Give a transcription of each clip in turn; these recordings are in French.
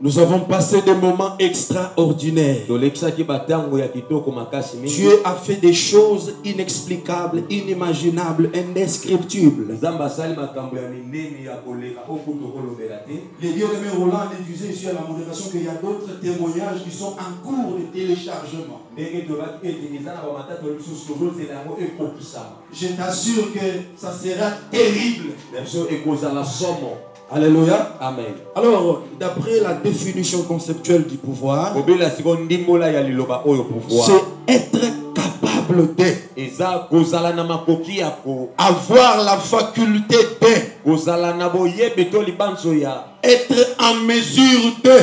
Nous avons passé des moments extraordinaires. Dieu a fait des choses inexplicables, inimaginables, indescriptibles. Les bien-aimés Roland disait ici à la modération qu'il y a d'autres témoignages qui sont en cours de téléchargement. Je t'assure que ça sera terrible. Alléluia. Amen. Alors, d'après la définition conceptuelle du pouvoir, c'est être capable de, avoir la faculté de, être en mesure de.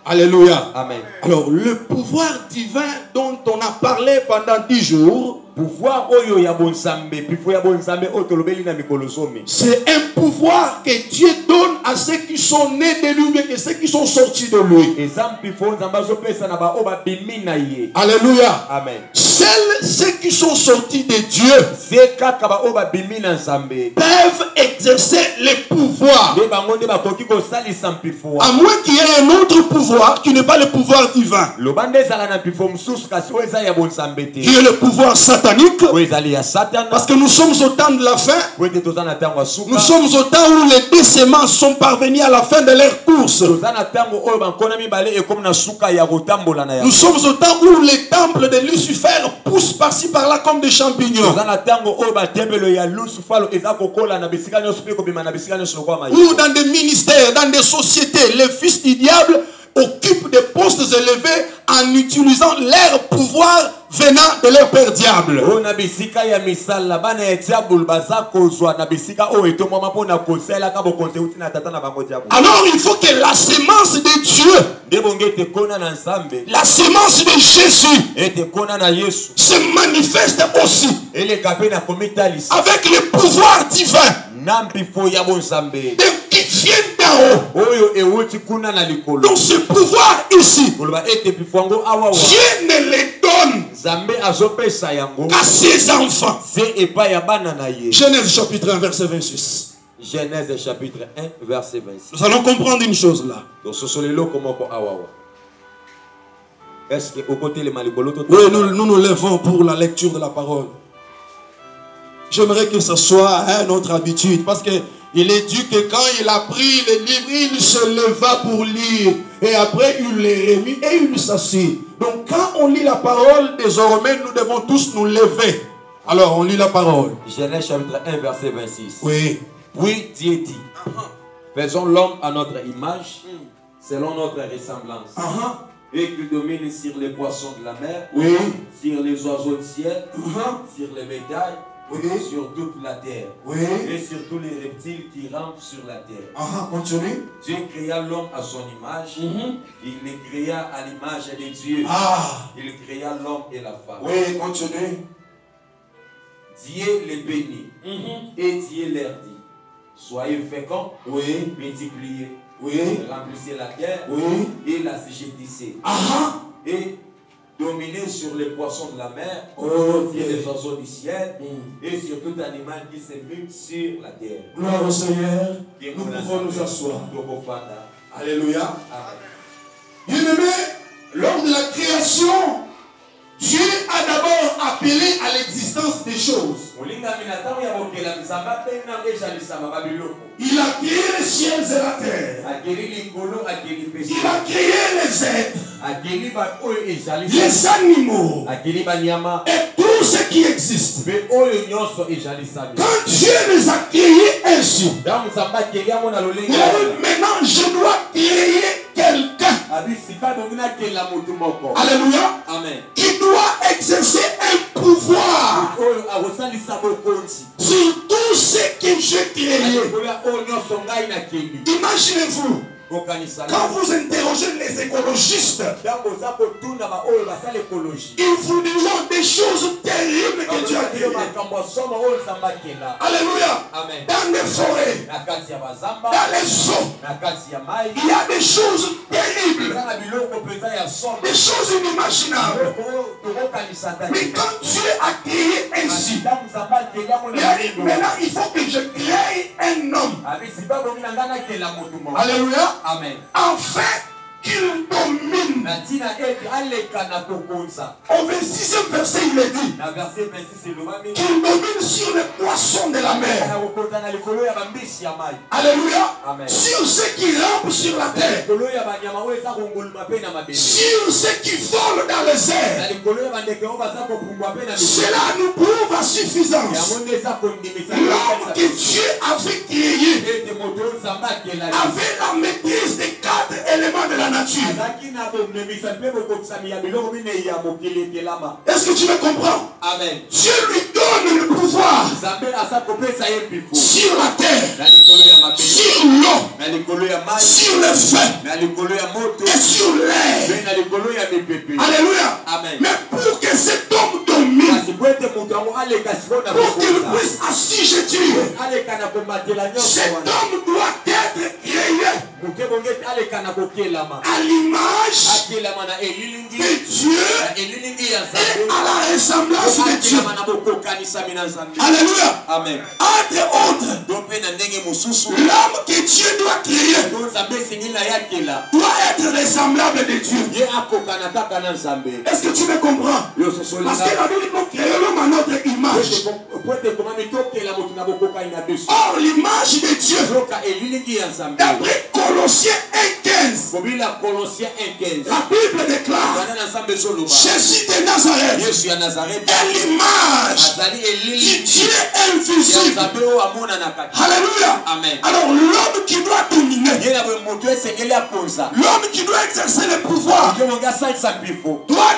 Alléluia. Amen. Alors, le pouvoir divin dont on a parlé pendant 10 jours, c'est un pouvoir que Dieu donne à ceux qui sont nés de lui et ceux qui sont sortis de lui. Alléluia. Amen. Seuls ceux qui sont sortis de Dieu peuvent exercer les pouvoirs. À moins qu'il y ait un autre pouvoir qui n'est pas le pouvoir divin. Qui est le pouvoir satanique. Parce que nous sommes au temps de la fin. Nous sommes au temps où les deux semences sont parvenues à la fin de leur course. Nous sommes au temps où les temples de Lucifer poussent par-ci par-là comme des champignons. Ou dans des ministères, dans des sociétés, les fils du diable occupent des postes élevés en utilisant leur pouvoir venant de leur père diable. Alors il faut que la sémence de Dieu, la sémence de Jésus, se manifeste aussi avec le pouvoir divin qui vient d'en haut. Donc ce pouvoir ici, Dieu ne le donne à ses enfants. Genèse chapitre 1 verset 26. Genèse chapitre 1 verset 26. Nous allons comprendre une chose là. Oui, nous nous levons pour la lecture de la parole. J'aimerais que ce soit notre habitude, parce que il est dit que quand il a pris le livre, il se leva pour lire. Et après, il les remit et il s'assit. Donc, quand on lit la parole, désormais, nous devons tous nous lever. Alors, on lit la parole. Genèse chapitre 1, verset 26. Oui. Puis Dieu dit, faisons l'homme à notre image, selon notre ressemblance. Et qu'il domine sur les poissons de la mer, sur les oiseaux du ciel, sur les bétails, sur toute la terre, et sur tous les reptiles qui rampent sur la terre. Continue. Dieu créa l'homme à son image, il les créa à l'image de Dieu. Il créa l'homme et la femme. Oui, continue. Dieu les bénit, et Dieu leur dit, soyez féconds, multipliez, remplissez la terre, et la assujettissez. Et dominez sur les poissons de la mer, sur les oiseaux du ciel, et sur tout animal qui se mue sur la terre. Gloire au Seigneur. Nous pouvons nous asseoir. Alléluia. Bien-aimé, lors de la création, Dieu a d'abord appelé à l'existence des choses. Il a créé les ciels et la terre. Il a créé les êtres, les animaux et tout ce qui existe. Quand Dieu les a créés ainsi, maintenant je dois créer quelqu'un. Alléluia. Amen. Qui doit exercer un pouvoir sur tout ce que j'ai créé. Imaginez-vous, Quand vous interrogez les écologistes, ils vous diront des choses terribles que Dieu a créées. Alléluia. Dans les forêts, dans les eaux, il y a des choses terribles, des choses inimaginables. Mais quand Dieu a créé ainsi, maintenant il faut que je crée un homme. Alléluia. Amen. Enfin qu'il domine. Au 26e verset, il est dit qu'il domine sur les poissons de la mer. Alléluia. Amen. Sur ceux qui rampent sur la terre, sur ceux qui volent dans les airs. Cela nous prouve à suffisance l'homme que Dieu avait créé avait la maîtrise des 4 éléments de la nature. Est-ce que tu me comprends? Amen. Dieu lui donne le pouvoir sur la terre, sur l'eau, sur le feu et sur l'air. Alléluia. Amen. Mais pour que cet homme domine, pour qu'il puisse assujettir, cet homme doit être créé à l'image de Dieu et à la ressemblance de Dieu. Alléluia. Amen. Entre autres, l'homme que Dieu doit créer doit être ressemblable de Dieu. Est-ce que tu me comprends? Parce que la Bible nous crée l'homme à notre image. Or, l'image de Dieu, d'après Colossiens 1,15, la Bible déclare Jésus de Nazareth est l'image du Dieu invisible. Alléluia. Amen. Alors l'homme qui doit dominer, l'homme qui doit exercer le pouvoir, doit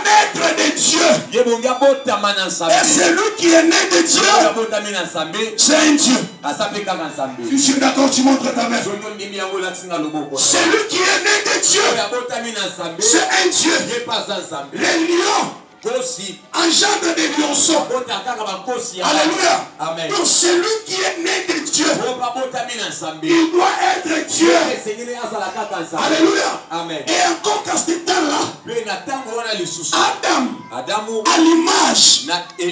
naître de Dieu. Et celui qui est né de Dieu, c'est un Dieu. Si tu es d'accord, tu montres ta main. Celui qui est né de Dieu, c'est un Dieu. Les lions engendre des lionceaux. Alléluia. Amen. Donc celui qui est né de Dieu, il doit être Dieu. Alléluia. Amen. Et encore qu'à ce temps-là, Adam, à l'image et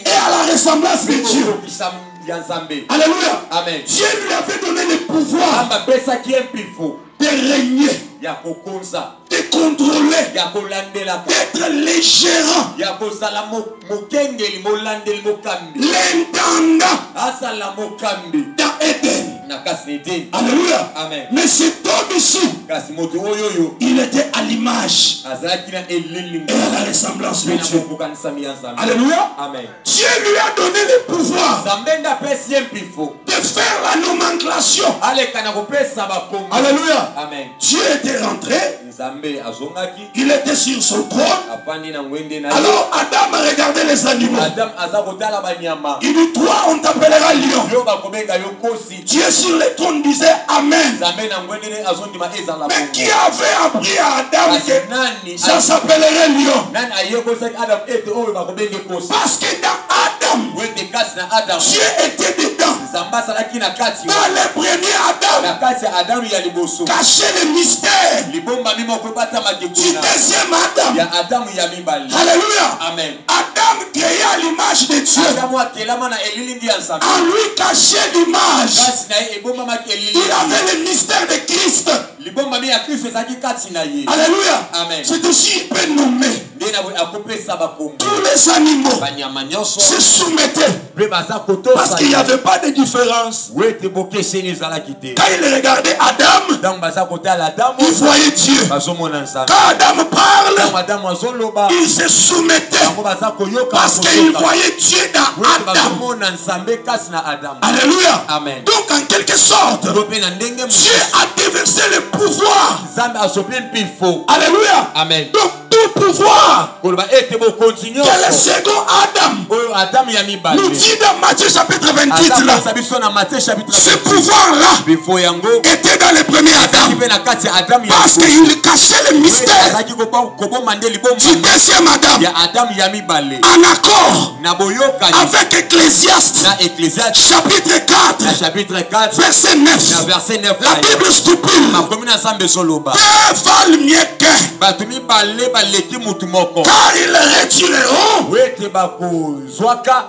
à la ressemblance de Dieu. Alléluia. Amen. Dieu lui avait donné le pouvoir de régner, de contrôler, d'être les gérants, l'intendant dans Éden. Alléluia. Amen. Mais cet homme ici, il était à l'image et à la ressemblance de Dieu. Alléluia. Amen. Dieu lui a donné le pouvoir de faire la nomenclature. Alléluia. Amen. Dieu était rentré, il était sur son trône. Alors Adam a regardé les animaux. Il dit, toi on t'appellera lion. Dieu sur le trône disait Amen. Mais qui avait appris à Adam que ça s'appellerait lion? Parce que dans Adam, Dieu était dedans. Dans le premier Adam, caché le mystère du deuxième Adam. Alléluia. Amen. Adam créé à l'image de Dieu. En lui cachait l'image. Il avait le mystère de Christ. Alléluia. Amen. C'est aussi il peut nommer. Tous les animaux se soumettaient parce qu'il n'y avait pas de différence. Quand il regardait Adam, il voyait Dieu. Quand Adam parle, il se soumettait parce qu'il voyait Dieu dans Adam. Alléluia. Amen. Donc en quelque sorte, Dieu a déversé le pouvoir. Alléluia. Amen. Donc tous tout pouvoir que le second Adam nous dit dans Matthieu chapitre 28 là, ce pouvoir-là était dans le premier Adam parce qu'il cachait le mystère du deuxième Adam en accord avec Ecclésiaste chapitre 4 verset 9. La Bible stipule deux valent mieux qu'un car ils retireront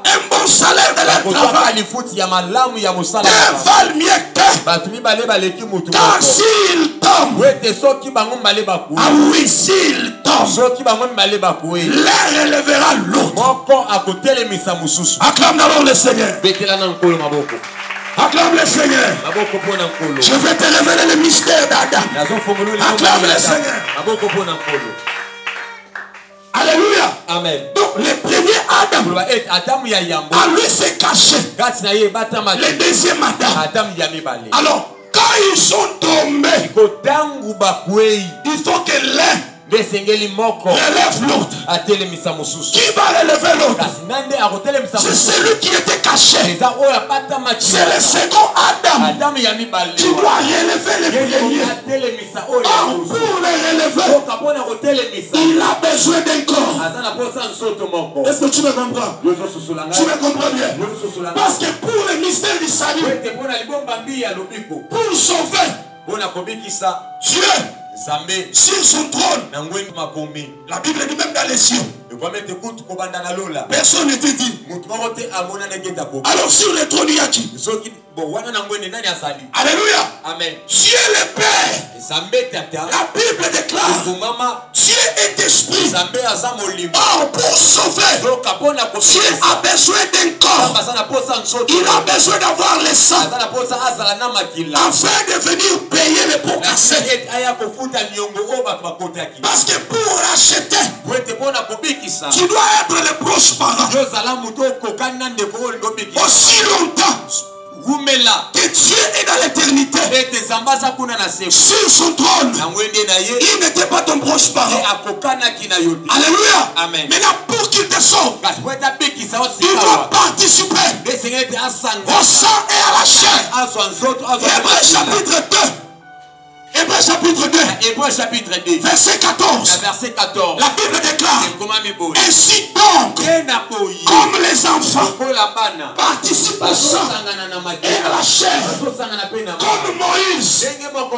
un bon salaire de leur travail. Deux valent mieux qu'un car s'ils tombent, ah oui, s'ils tombent, l'un relèvera l'autre. Acclame d'abord le Seigneur. Acclame le Seigneur. Je vais te révéler le mystère d'Adam. Acclame le Seigneur. Alléluia. Amen. Donc le premier Adam, à lui c'est caché. Le deuxième Adam. Alors quand ils sont tombés, il faut que l'un relève l'autre. Qui va relever l'autre? C'est celui qui était caché. C'est le second Adam qui doit relever le premier. Or, pour le relever, il a besoin d'un corps. Est-ce que tu me comprends? Tu me comprends bien? Parce que pour le mystère du salut, pour sauver Dieu sur son trône, la Bible dit même dans les cieux, personne n'était dit. Alors sur le trône, il y a qui? Alléluia. Amen. Dieu le Père. La Bible déclare Dieu est esprit. Or pour sauver, Dieu a besoin d'un corps. Il a besoin d'avoir le sang afin de venir payer les pots cassés. Parce que pour racheter, tu dois être le proche parent. Aussi longtemps que Dieu est dans l'éternité sur son trône, il n'était pas ton proche parent. Alléluia. Amen. Maintenant pour qu'il te sauve, il doit participer au sang et à la chair. Hébreux chapitre 2. Hébreux chapitre 2, verset 14. La Bible déclare ainsi donc, comme les enfants participent au sang et à la chair, comme Moïse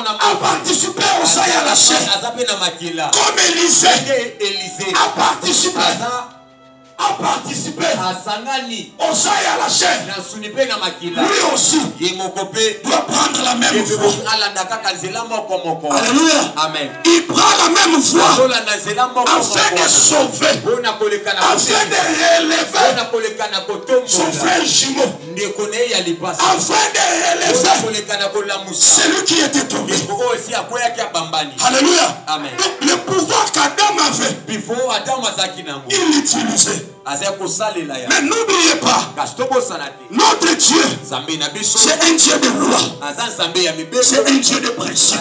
a participé au sang et à la chair, comme Élisée a participé au sang et à la chair, lui aussi doit prendre la même voie. Alléluia. Amen. Il prend la même voie afin de sauver, afin de relever son frère jumeau, afin de relever celui qui était tombé. Alléluia. Amen. Donc le pouvoir qu'Adam avait, il l'utilisait. Mais n'oubliez pas, notre Dieu, c'est un Dieu de loi, c'est un Dieu de principe.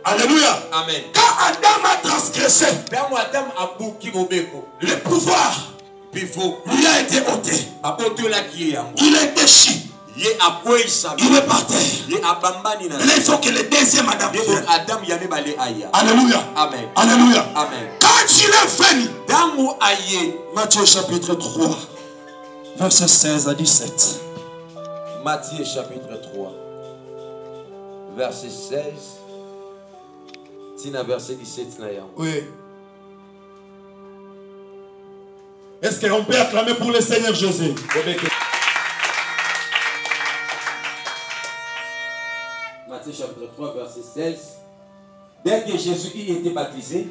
Alléluia. Amen. Quand Adam a transgressé, le pouvoir lui a été ôté. Il est déchu. Il est par terre. Mais là, il faut que le deuxième Adam vienne. Alléluia. Amen. Alléluia. Amen. Quand il est venu, Matthieu chapitre 3, verset 16 à 17. Matthieu chapitre 3, verset 16. Tina verset 17. Oui. Est-ce qu'on peut acclamer pour le Seigneur Jésus? Matthieu chapitre 3, verset 16. Dès que Jésus y était baptisé,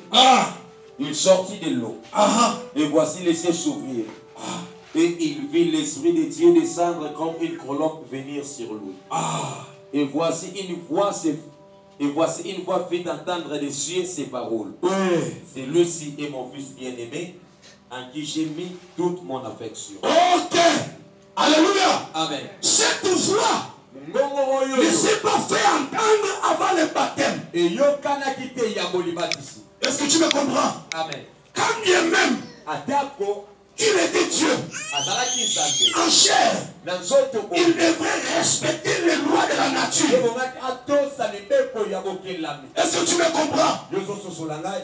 il sortit de l'eau. Et voici les cieux s'ouvrir. Et il vit l'Esprit de Dieu descendre comme une colombe venir sur lui. Et voici une voix fit entendre des cieux ces paroles. C'est lui-ci est mon fils bien-aimé, en qui j'ai mis toute mon affection. Ok. Alléluia. Amen. Cette voix ne s'est pas fait entendre avant le baptême. Est-ce que tu me comprends? Amen. Quand bien même il était Dieu en chair, il devrait respecter les lois de la nature. Est-ce que tu me comprends?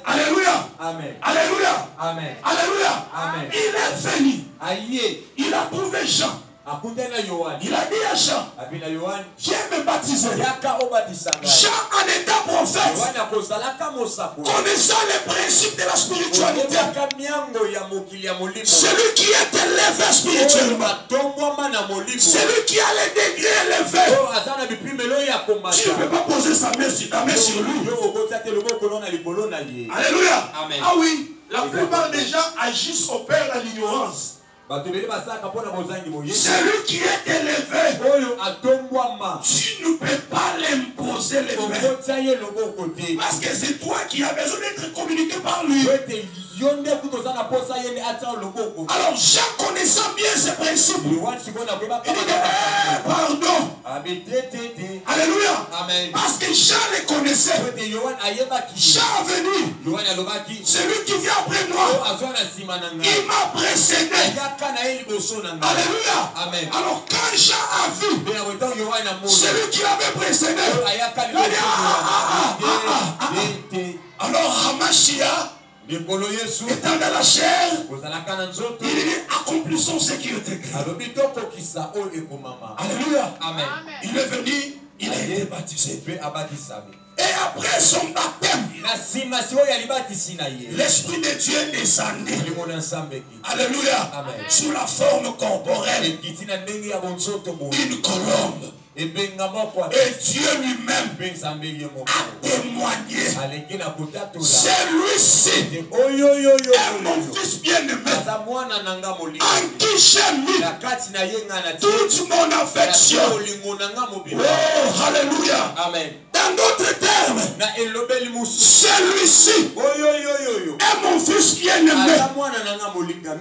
Alléluia. Amen. Alléluia. Amen. Alléluia. Amen. Il est venu. Il a trouvé Jean. Il a dit à Jean, viens me baptiser. Jean en état prophète, connaissant les principes de la spiritualité, celui qui est élevé spirituellement, celui qui a les degrés élevés, tu ne peux pas poser sa main sur lui. Alléluia. Amen. Ah oui, la plupart des gens agissent au père dans l'ignorance. Celui qui est élevé, tu ne peux pas l'imposer les mains. Parce que c'est toi qui as besoin d'être communiqué par lui. Alors Jean connaissant bien ces principes, il dit pardon. Alléluia. Amen. Parce que Jean les connaissait. Jean est venu. Celui qui vient après moi, il m'a précédé. Alléluia. Amen. Alors quand Jean a vu celui qui l'avait précédé, il dit alors Hamashia étant dans la chair, il dit accomplissons ce qui est écrit. Alléluia. Amen. Il est venu, il a été baptisé. Et après son baptême, l'Esprit de Dieu est descendu. Alléluia. Amen. Sous la forme corporelle d'une colombe. Et Dieu lui-même a témoigné. Celui-ci est mon fils bien-aimé, en qui j'ai mis toute mon affection. Oh, alléluia. Amen. Dans d'autres termes, celui-ci est mon fils bien-aimé,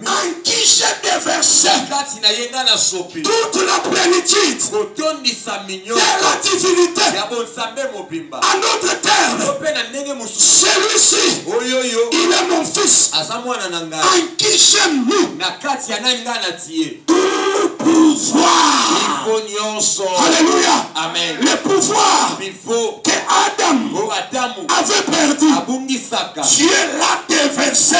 en qui j'ai déversé toute la plénitude de la divinité. En d'autres termes, celui-ci, il est mon fils, en qui j'ai mis tout pouvoir. Alléluia. Amen. Le pouvoir que Adam avait perdu, Dieu l'a déversé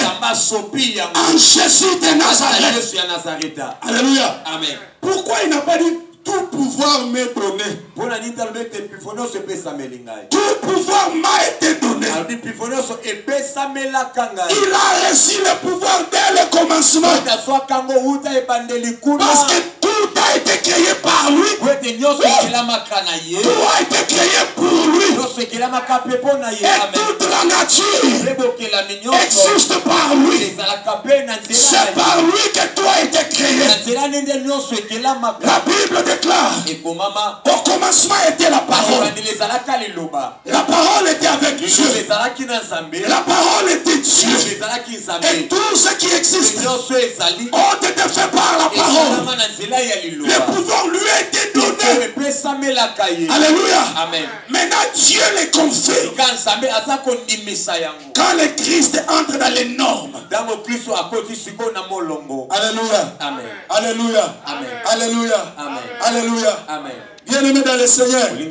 en Jésus de Nazareth. Alléluia. Amen. Pourquoi il n'a pas dit tout pouvoir m'est donné? Tout pouvoir m'a été donné. Il a reçu le pouvoir dès le commencement. Parce que tout a été créé par lui. Tout a été créé pour lui. Et toute la nature existe par lui. C'est par lui que tout a été créé. La Bible déclare, au commencement était la parole. La parole était avec Dieu. La parole était Dieu. Et tout ce qui existe ont été faits par la parole. Le pouvoir lui a été donné. Alléluia. Amen. Maintenant Dieu les confie. Quand le Christ entre dans les normes. Alléluia. Amen. Alléluia. Amen. Alléluia. Amen. Alléluia. Amen. Bien-aimé dans le Seigneur, il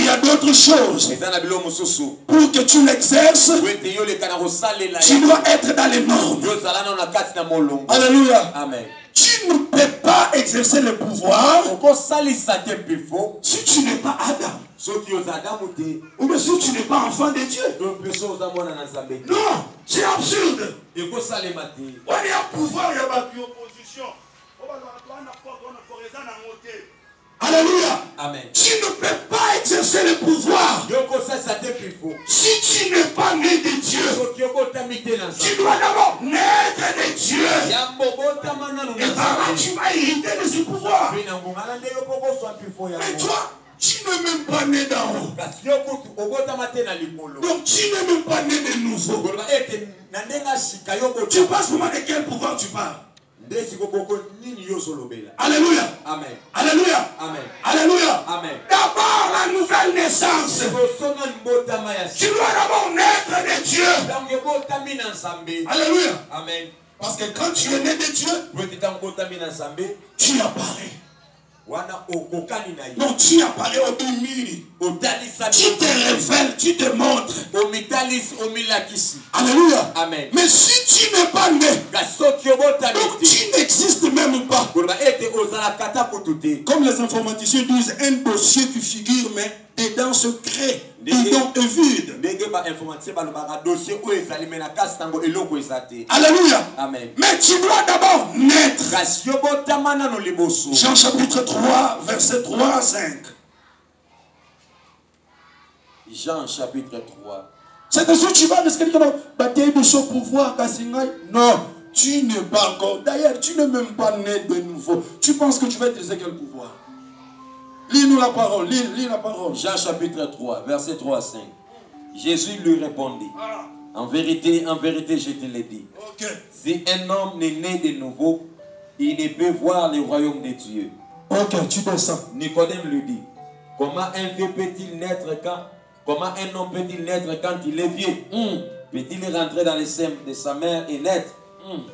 y a d'autres choses. Pour que tu l'exerces, tu dois être dans les normes. Alléluia. Amen. Tu ne peux pas exercer le pouvoir si tu n'es pas Adam. Ou bien si tu n'es pas enfant de Dieu. Non, c'est absurde. Il y a pouvoir, il y a opposition. Alléluia. Amen. Tu ne peux pas exercer le pouvoir si tu n'es pas né de Dieu. Tu dois d'abord naître de Dieu. Et par là, tu vas hériter de ce pouvoir. Mais toi, tu n'es même pas né d'en haut. Donc tu n'es même pas né de nouveau. Tu passes pour moi de quel pouvoir tu parles? Alléluia. Amen. Alléluia. Amen. Alléluia. Amen. D'abord la nouvelle naissance. Tu dois d'abord naître de Dieu. Alléluia. Amen. Parce que quand tu es né de Dieu, tu apparais. Non, tu apparais au mur. Tu te révèles, tu te montres. Alléluia. Amen. Mais si tu n'es pas né, donc tu n'existes même pas. Comme les informaticiens disent, un dossier qui figure, mais dedans secret, dedans est vide. Alléluia. Amen. Mais tu dois d'abord naître. Jean chapitre 3, verset 3 à 5. Jean chapitre 3. C'est de ce que tu vas batailler de ce pouvoir. Non, tu n'es pas encore. D'ailleurs, tu n'es même pas né de nouveau. Tu penses que tu vas utiliser quel pouvoir? Lis-nous la parole, lis la parole. Jean chapitre 3, verset 3 à 5. Jésus lui répondit. En vérité, je te l'ai dit. Okay. Si un homme n'est né de nouveau, il ne peut voir le royaume de Dieu. Ok, tu descends. Nicodème lui dit, comment un vieux peut-il naître comment un homme peut-il naître quand il est vieux? Peut-il rentrer dans les seins de sa mère et naître?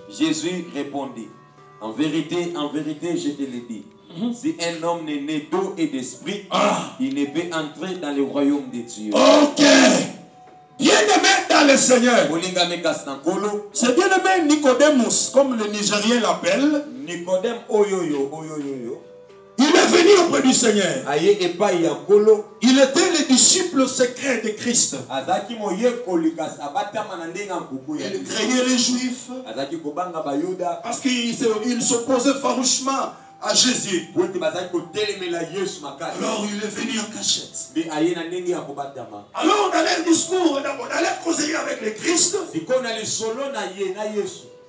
Jésus répondit, en vérité, je te l'ai dit. Si un homme n'est né d'eau et d'esprit, il ne peut entrer dans le royaume de Dieu. Ok. Bien-aimé dans le Seigneur. C'est bien-aimé Nicodemus, comme le Nigérien l'appelle. Nicodème, il est venu auprès du Seigneur. Il était le disciple secret de Christ. Il craignait les Juifs parce qu'il s'opposait farouchement à Jésus. Alors il est venu en cachette. Alors dans leur discours, dans leur causerie avec le Christ,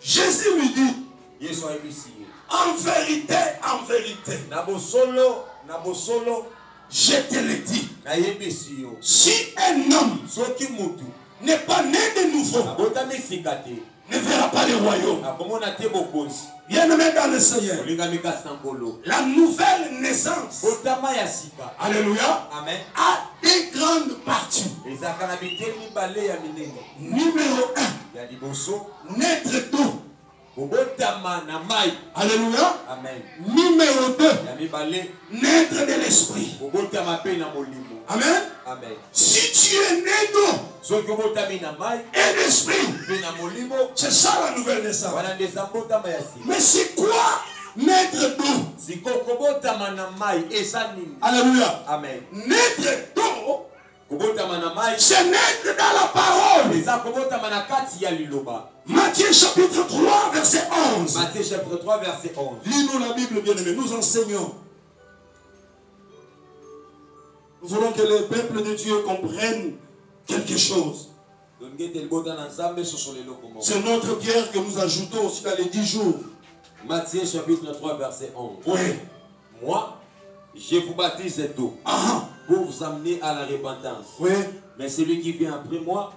Jésus lui dit, en vérité, je te le dis, si un homme n'est pas né de nouveau, ne verra pas le royaume. Bien-aimé dans le Seigneur, la nouvelle naissance, alléluia, Amen, a des grandes parties. Numéro 1, naître d'eau. Alléluia. Amen. Numéro 2, naître de l'esprit. Amen. Amen. Si tu es né d'eau et d'esprit, c'est ça la nouvelle naissance. Mais c'est quoi naître d'eau? Alléluia. Amen. Naître d'eau, c'est naître dans la parole. Matthieu chapitre 3, verset 11. Matthieu chapitre 3, verset 11. Lis-nous la Bible, bien-aimé. Nous enseignons. Nous voulons que le peuple de Dieu comprenne quelque chose. C'est notre pierre que nous ajoutons aussi dans les 10 jours. Matthieu chapitre 3, verset 11. Oui. Moi, je vous baptise d'eau pour vous amener à la repentance. Oui. Mais celui qui vient après moi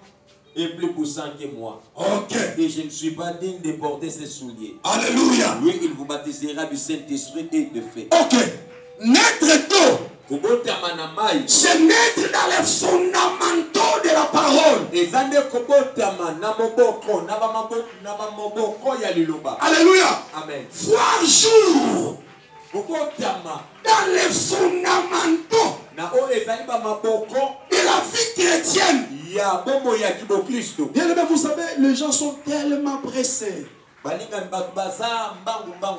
est plus puissant que moi. Ok. Et je ne suis pas digne de porter ses souliers. Alléluia. Oui, il vous baptisera du Saint-Esprit et de feu. Ok. Naître d'eau, c'est naître dans les fondamentaux de la parole. Alléluia. Amen. Voir jour dans les fondamentaux de la vie chrétienne. Bien aimé, vous savez, les gens sont tellement pressés. Il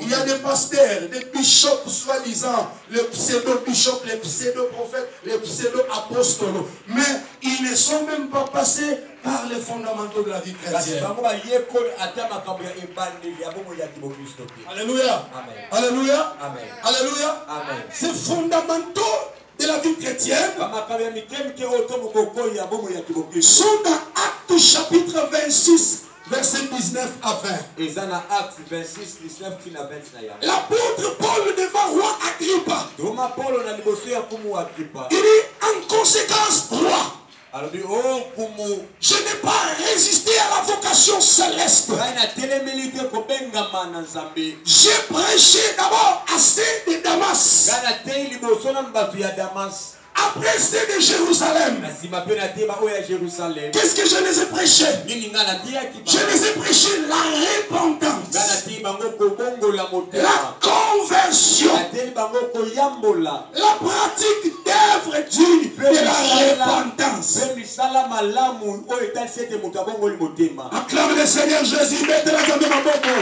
y a des pasteurs, des bishops soi-disant, les pseudo-bishops, les pseudo-prophètes, les pseudo-apôstoles. Mais ils ne sont même pas passés par les fondamentaux de la vie chrétienne. Alléluia. Amen. Alléluia. Amen. Alléluia. Amen. Ces fondamentaux de la vie chrétienne sont dans Actes chapitre 26. Verset 19 à 20. L'apôtre Paul devant roi Agrippa. Il dit en conséquence, roi, je n'ai pas résisté à la vocation céleste. J'ai prêché d'abord à ceux de Damas, Après c'est de Jérusalem. Qu'est-ce que je les ai prêchés? Je les ai prêchés la repentance, la conversion, la pratique d'œuvres dignes de la repentance. Acclame le Seigneur Jésus. Mettez la jambe ma bobo.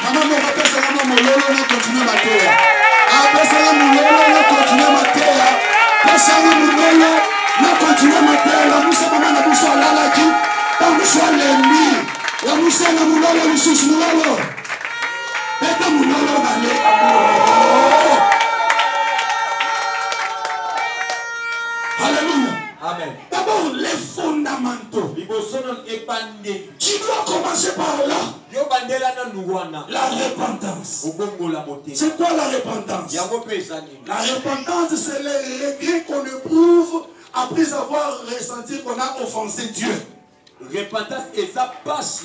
Maman, mon papa, c'est maman, mon lolo, on continue ma terre. Après ça, mon lolo, on continue ma terre. Après ça, mon lolo, on continue ma terre. La mousse, maman, la mousse, la laki. La mousse, l'ennemi. La mousse, la moulolo, le sous moulolo. Mettez mon lolo, allez. Alléluia. Amen. D'abord, les fondamentaux. Tu dois commencer par là. La repentance. C'est quoi la repentance? La repentance, c'est le regret qu'on éprouve après avoir ressenti qu'on a offensé Dieu. Repentance, et ça passe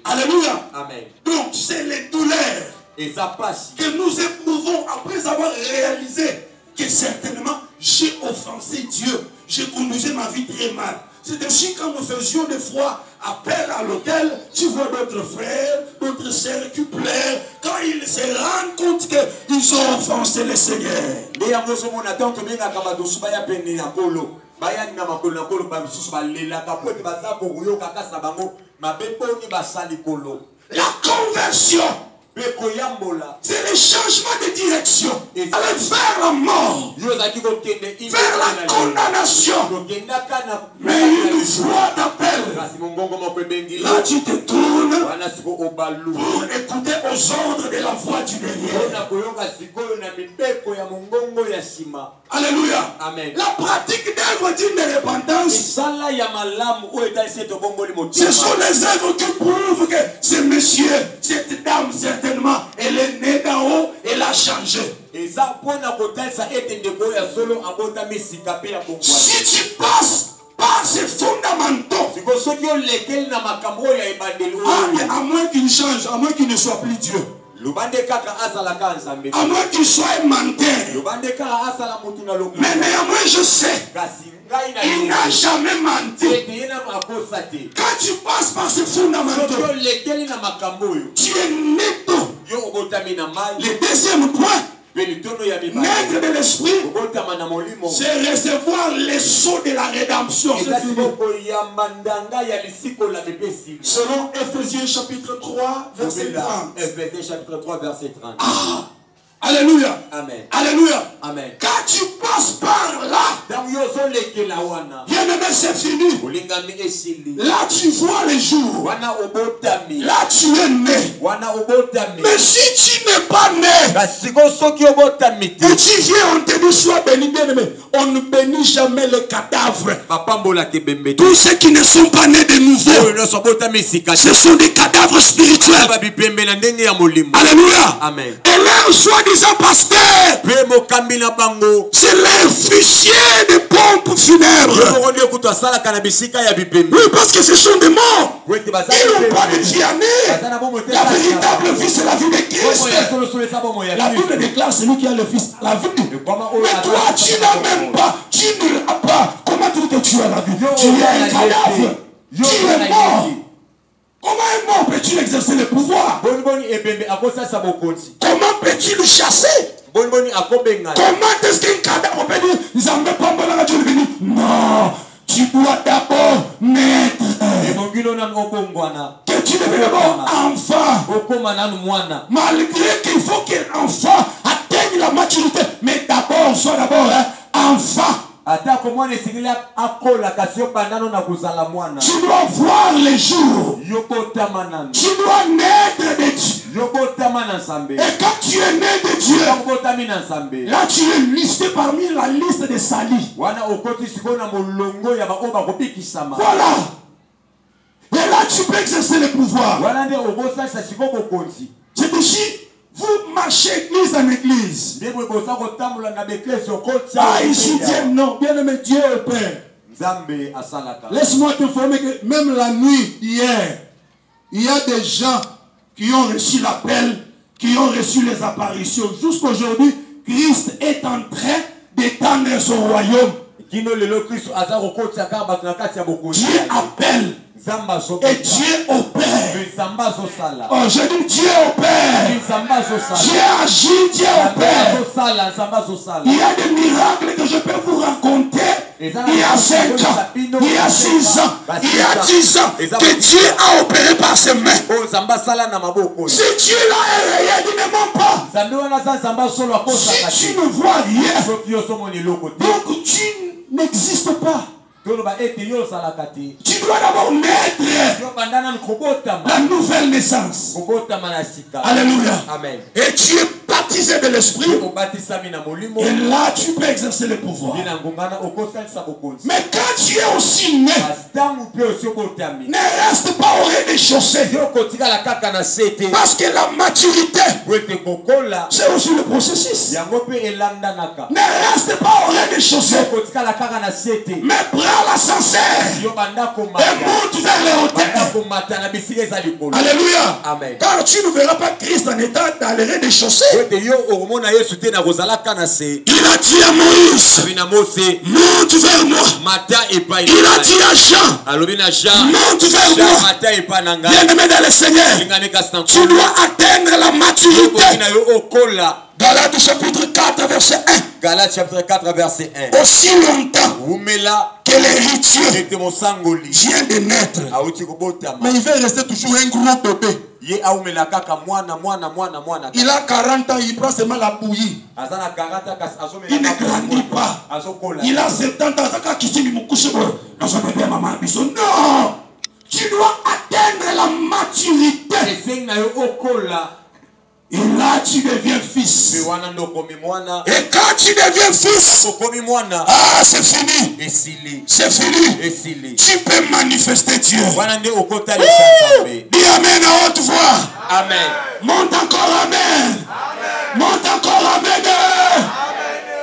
Alléluia. Amen. Donc, c'est les douleurs que nous éprouvons après avoir réalisé que certainement j'ai offensé Dieu. J'ai conduit ma vie très mal. C'est aussi quand nous faisions des fois appel à l'hôtel, tu vois d'autres frères, d'autres sœurs qui pleurent quand ils se rendent compte qu'ils ont offensé le Seigneur. La conversion, c'est le changement de direction. Aller vers la mort, vers la condamnation. Mais une fois d'appel, là tu te tournes pour écouter aux ordres de la voix du derrière. Alléluia. Amen. La pratique d'œuvres dignes de repentance, ce sont les œuvres qui prouvent que ce monsieur, cette dame, certainement, elle est née d'en haut, elle a changé. Si tu passes par ces fondamentaux, à moins qu'il change, à moins qu'il ne soit plus Dieu, à moins qu'il soit menteur, mais néanmoins je sais, il n'a jamais menti. Quand tu passes par ces fondamentaux, tu es net. Le deuxième point, naître de l'esprit, c'est recevoir les sceaux de la rédemption. Selon Ephésiens chapitre 3, verset 30. Ah, alléluia. Amen. Alléluia. Amen. Quand tu passes par là, bien aimé, c'est fini. Là tu vois les jours. Là tu es né. Mais si tu n'es pas né, et tu viens, on te dit sois béni, bien aimé. On ne bénit jamais les cadavres. Tous ceux qui ne sont pas nés de nouveau, ce sont des cadavres spirituels. Alléluia. Amen. Et leur soi-disant pasteur, c'est l'officier des pompes funèbres. Oui, parce que ce sont des morts. Ils n'ont pas de vie à nez. La véritable vie, c'est la vie de Christ. La Bible déclare celui qui a le Fils, la vie. Mais toi, tu n'as même pas. Tu ne l'as pas. Comment tu dis que tu as la vie? Tu es un cadavre. Tu es mort. Comment un mort peut-il exercer le pouvoir? Comment peux-tu le chasser? Comment est-ce qu'un cadavre peut dire non, tu dois d'abord naître. Que tu deviens d'abord enfant. Malgré qu'il faut qu'un enfant atteigne la maturité, mais d'abord, sois d'abord enfant. Tu dois voir les jours. Tu dois naître de Dieu. Et quand tu es né de Dieu, là tu es listé parmi la liste des salis. Voilà. Et là tu peux exercer le pouvoir. C'est ici. Vous marchez église en église. Ah, ici Dieu, non. Bien aimé, Dieu est Père. Laisse-moi t'informer que même la nuit, hier, il y a des gens qui ont reçu l'appel qui ont reçu les apparitions. Jusqu'aujourd'hui, Christ est en train d'étendre son royaume. Dieu appelle. Et Dieu opère. Oh, je dis Dieu opère. Dieu agit, Dieu opère. Il y a des miracles que je peux vous raconter. Il y a 5 ans, il y a 6 ans, il y a 10 ans que Dieu a opéré par ses mains. Si Dieu l'a réveillé, il ne ment pas. Si tu ne vois rien, donc tu n'existes pas. Tu dois d'abord naître la nouvelle naissance. Alléluia. Amen. Et tu es baptisé de l'esprit. Et là tu peux exercer le pouvoir. Mais quand tu es aussi né, ne reste pas au rez-de-chaussée. Parce que la maturité, c'est aussi le processus. Ne reste pas au rez-de-chaussée. Mais prends l'ascenseur et monte vers les hauteurs. Alléluia. Amen. Car tu ne verras pas Christ en état dans les rez-de-chaussée. Il a dit à Moïse, monte vers moi. Il a dit à Jean, monte vers moi. Bien-aimé dans le Seigneur, tu dois atteindre la maturité. Galates chapitre 4 verset 1. Galates chapitre 4 verset 1. Aussi longtemps que l'héritier vient de naître, mais il va rester toujours un gros bébé. Il a 40 ans, il prend seulement la bouillie. Il ne grandit pas. Il a 70 ans. Non! Tu dois atteindre la maturité. Et là, tu deviens fils. Et quand tu deviens fils, ah, c'est fini. C'est fini. Tu peux manifester Dieu. Dis amen à haute voix. Amen. Monte encore amen. Monte encore amen.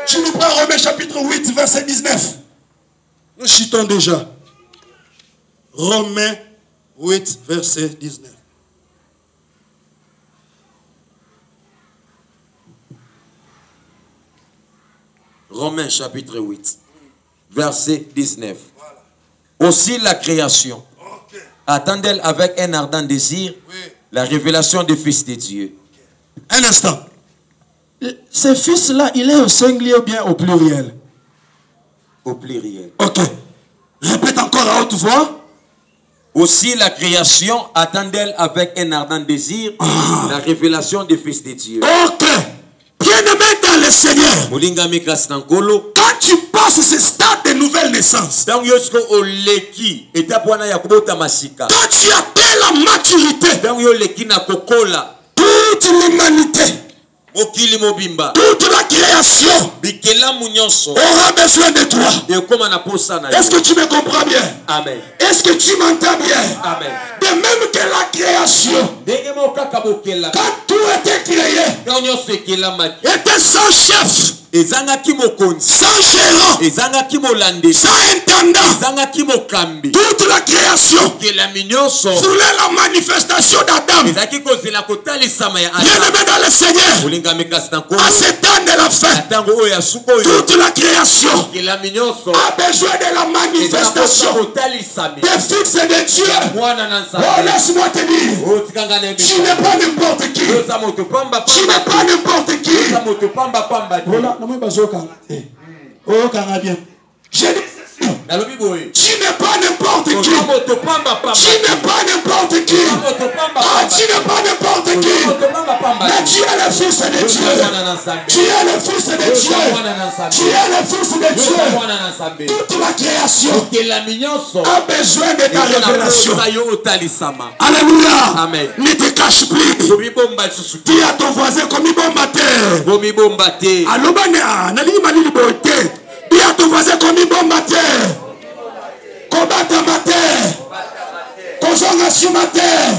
Tu nous prends Romains chapitre 8, verset 19. Nous citons déjà. Romains 8, verset 19. Romains chapitre 8, verset 19. Voilà. Aussi la création attend-elle avec un ardent désir la révélation du Fils de Dieu. Un instant. Ce fils-là, il est au singulier ou bien au pluriel? Au pluriel. Ok. Répète encore à haute voix. Aussi la création attend-elle avec un ardent désir la révélation du Fils de Dieu. Ok. Bien-aimé dans le Seigneur, quand tu passes ce stade de nouvelle naissance, quand tu atteins la maturité, toute l'humanité, toute la création aura besoin de toi. Est-ce que tu me comprends bien? Amen. Est-ce que tu m'entends bien? Amen. De même que la création, quand tout était créé, était sans chef, sans gérant, sans intendant, toute la création voulait la manifestation d'Adam. Bien-aimé dans le Seigneur, à ce temps de la fin, toute la création a besoin de la manifestation des fils de Dieu. Oh, laisse-moi te dire, tu n'es pas n'importe qui. Tu n'es pas n'importe qui. Je dis tu n'es pas n'importe qui. Tu n'es pas n'importe qui. Ah, tu n'es pas n'importe qui. Mais tu es le Fils de Dieu. Tu es le Fils de Dieu. Tu es le Fils de Dieu. Toute la création a besoin de ta révélation. Alléluia. Amen. Ne te cache plus. Dis à ton voisin comme il bombaté. Alobana, nali mali boté. Dis à ton voisin comme il bombaté. Combattre ma terre. Kozonga sur ma terre.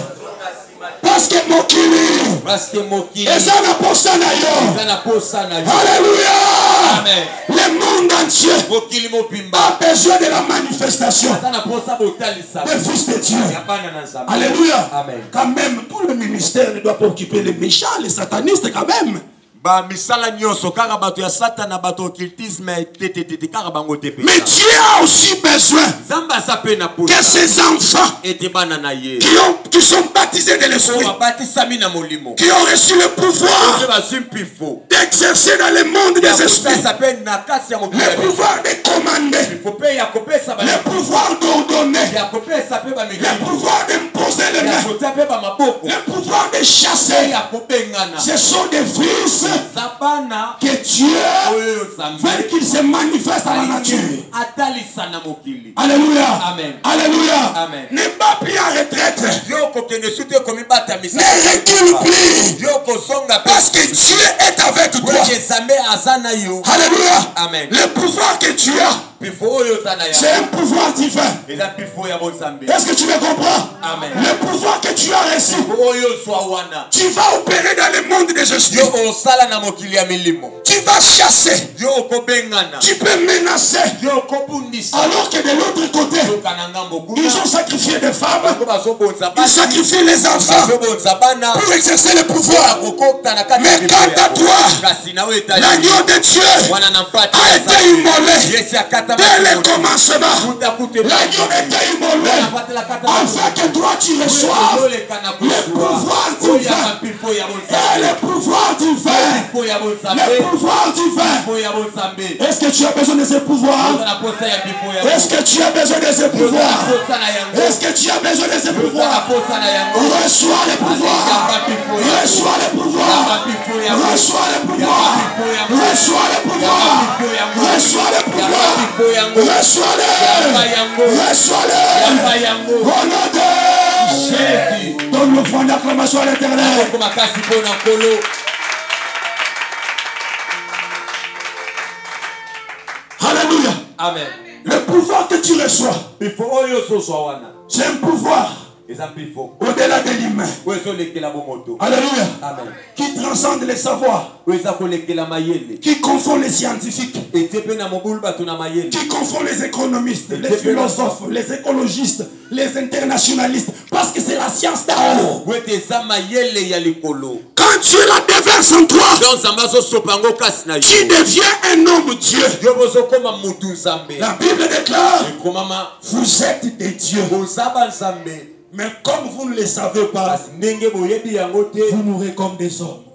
Parce que mokili. Et ça n'a pas ça. Alléluia. Amen. Le monde entier a besoin de la manifestation des fils de Dieu. Alléluia. Amen. Quand même, tout le ministère ne doit pas occuper les méchants, les satanistes quand même. Mais Dieu a aussi besoin que ces enfants qui sont baptisés de l'esprit, qui ont reçu le pouvoir d'exercer dans le monde des esprits, le pouvoir de commander, le pouvoir d'ordonner, le pouvoir d'imposer les mains, le pouvoir de chasser. Ce sont des fils que Dieu veut qu'ils se manifestent à la nature. Alléluia. Amen. Alléluia. Amen. Ne va plus en retraite. Ne recule plus. Parce que Dieu est avec toi. Alléluia. Amen. Le pouvoir que tu as, c'est un pouvoir divin. Est-ce que tu me comprends? Amen. Le pouvoir que tu as reçu, tu vas opérer dans le monde des esprits. Tu vas chasser. Tu peux menacer. Alors que de l'autre côté, ils ont sacrifié des femmes. Ils sacrifient les enfants pour exercer le pouvoir. Mais quant à toi, l'agneau de Dieu a été immolé dès le commencement. L'agneau était immolé afin que toi tu reçoives le pouvoir divin. Et le pouvoir divin. Le pouvoir divin. Est-ce que tu as besoin de ce pouvoir? Est-ce que tu as besoin de ce pouvoir? Est-ce que tu as besoin de ce pouvoir? Reçois le pouvoir. Reçois le pouvoir. Reçois le pouvoir. Reçois le pouvoir. Reçois le pouvoir. Reçois-le. Reçois-le. Au nom de Jésus. Donne le fond d'acclamation à l'Éternel. Alléluia. Amen. Le pouvoir que tu reçois, c'est un pouvoir au-delà de l'humain. Alléluia. Amen. Qui transcende les savoirs, qui confond les scientifiques, qui confond les économistes, les philosophes, les écologistes, les internationalistes, parce que c'est la science d'en haut. Quand Dieu la déverse en toi, tu deviens un homme Dieu. La Bible déclare, vous êtes des dieux. Mais comme vous ne le savez pas, vous mourrez comme des hommes.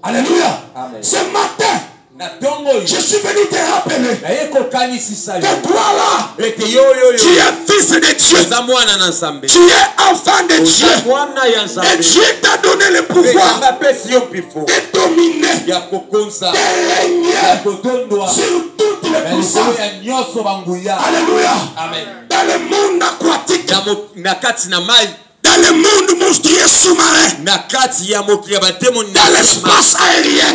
Alléluia. Amen. Ce matin, je suis venu te rappeler que toi là, tu es fils de Dieu. Tu es enfant de Dieu. Et Dieu t'a donné le pouvoir de dominer, de régner sur toutes les puissances. Alléluia. Amen. Dans le monde aquatique, dans le monde monstrueux sous-marin, dans l'espace aérien,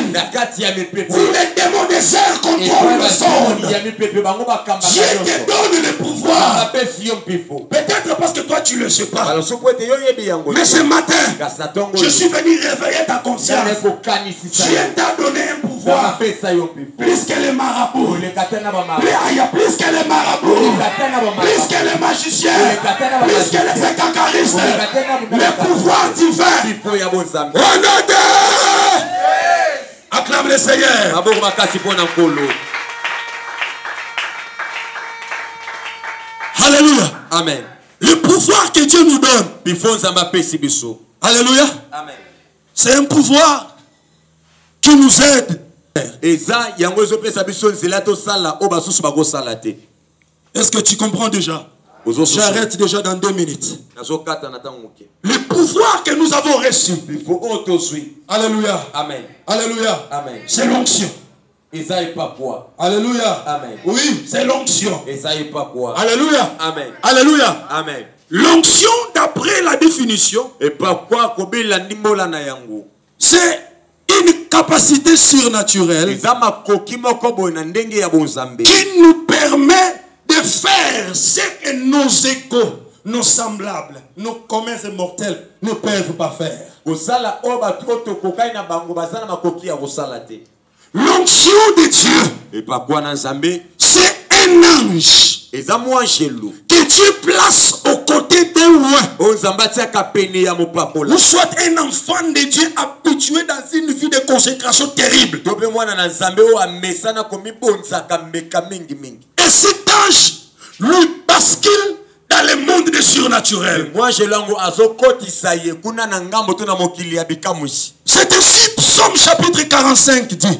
où les démons des airs contrôlent le sol, Dieu te donne le pouvoir. Peut-être parce que toi tu ne le sais pas. Mais ce matin, je suis venu réveiller ta conscience. Dieu t'a donné un pouvoir plus que les marabouts, plus que les marabouts, plus que les magiciens, plus que les écacaristes. Le pouvoir divin. Au nom de... Acclame le Seigneur. Alléluia. Amen. Le pouvoir que Dieu nous donne. Alléluia. Amen. C'est un pouvoir qui nous aide. Est-ce que tu comprends déjà? J'arrête déjà dans 2 minutes. Le pouvoir que nous avons reçu. Alléluia. Amen. Alléluia. Amen. C'est l'onction. Alléluia. Amen. Oui, c'est l'onction. Alléluia. Amen. Alléluia. Amen. L'onction, d'après la définition, c'est une capacité surnaturelle qui nous permet de faire ce que nos égaux, nos semblables, nos communs et mortels ne peuvent pas faire. L'onction de Dieu C'est un ange que Dieu place aux côtés d'un roi. Ou soit un enfant de Dieu habitué dans une vie de consécration terrible. Et cet ange lui bascule dans le monde des surnaturels. C'est ainsi Psaume chapitre 45 dit.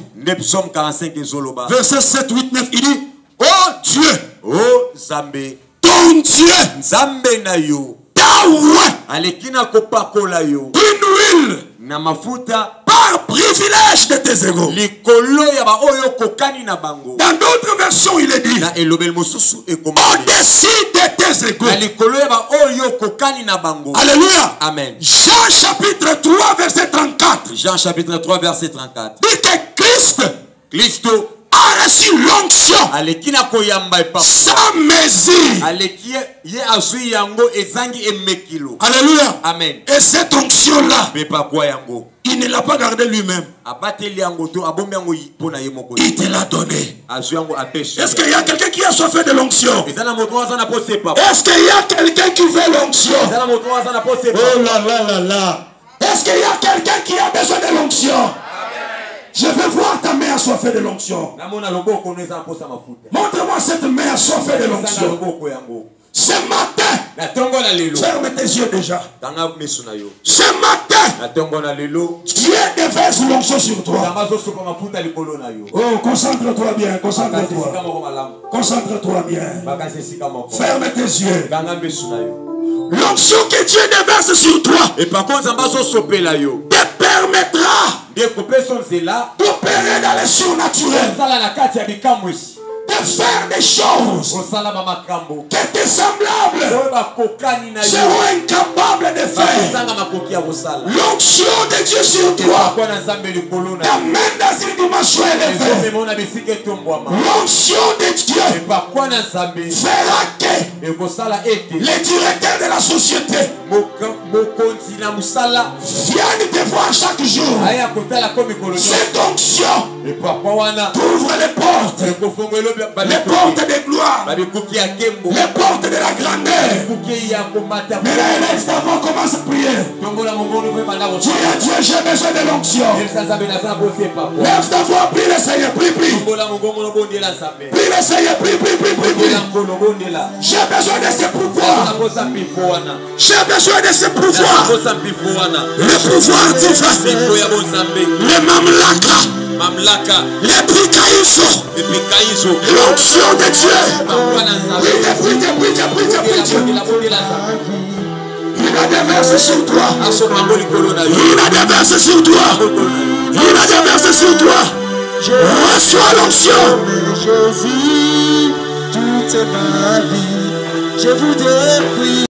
Verset 7, 8, 9, il dit: oh Dieu, oh Zambé, ton Dieu, Zambé na yo, ta roi, alekina kopakola yo, une huile, na mafuta, par privilège de tes égaux. likolo ya ba oyo kokani na bango. Dans d'autres versions, il est dit: na elobel mosusu ekomani, au-dessus de tes égaux. na likolo ya ba oyo kokani na bango. Alléluia. Amen. Jean chapitre 3 verset 34. Jean chapitre 3 verset 34. Dit que Christo a reçu l'onction alekina koyamba epa sans mesure. aleki ye azui yango ezangi emekilo. Alléluia. Amen. Et cette onction là, Pepa kwa yango, il ne l'a pas gardé lui-même. abateli yango to abombi yango pona ye moko. Il te l'a donné. Azui yango apeshe. Est-ce qu'il y a quelqu'un qui a soif de l'onction? ezana moto azana pose pa. Est-ce qu'il y a quelqu'un qui veut l'onction? ezana moto azana pose pa. Oh là là là là. Est-ce qu'il y a quelqu'un qui a besoin de l'onction? Je veux voir ta main assoiffée de l'onction. Montre-moi cette main assoiffée de l'onction. Ce matin, ferme tes yeux déjà. Ce matin, Dieu déverse l'onction sur toi. Oh, concentre-toi bien, concentre-toi. Concentre-toi bien. Ferme tes yeux. L'onction que Dieu déverse sur toi te permettra d'opérer dans les surnaturels, de faire des choses que tes semblables seront incapables de faire. L'onction de Dieu sur toi t'amène dans une dimension élevée. L'onction de Dieu fera que les directeurs de la société viennent te voir chaque jour. Cette onction t'ouvre les portes de gloire, les portes de la grandeur. Mais là, élève ta voix, commence à prier. Dis à Dieu, j'ai besoin de l'onction. Lève ta voix, prie le Seigneur, prie. Prie le Seigneur, prie. J'ai besoin de ce pouvoir. J'ai besoin de ce pouvoir. Le pouvoir divin. Le mamlaka. Le prikaïso. L'onction de Dieu. Prie. Il a déversé sur toi. Il a déversé sur toi. Reçois l'onction. Jésus, toute ma vie, je voudrais prier.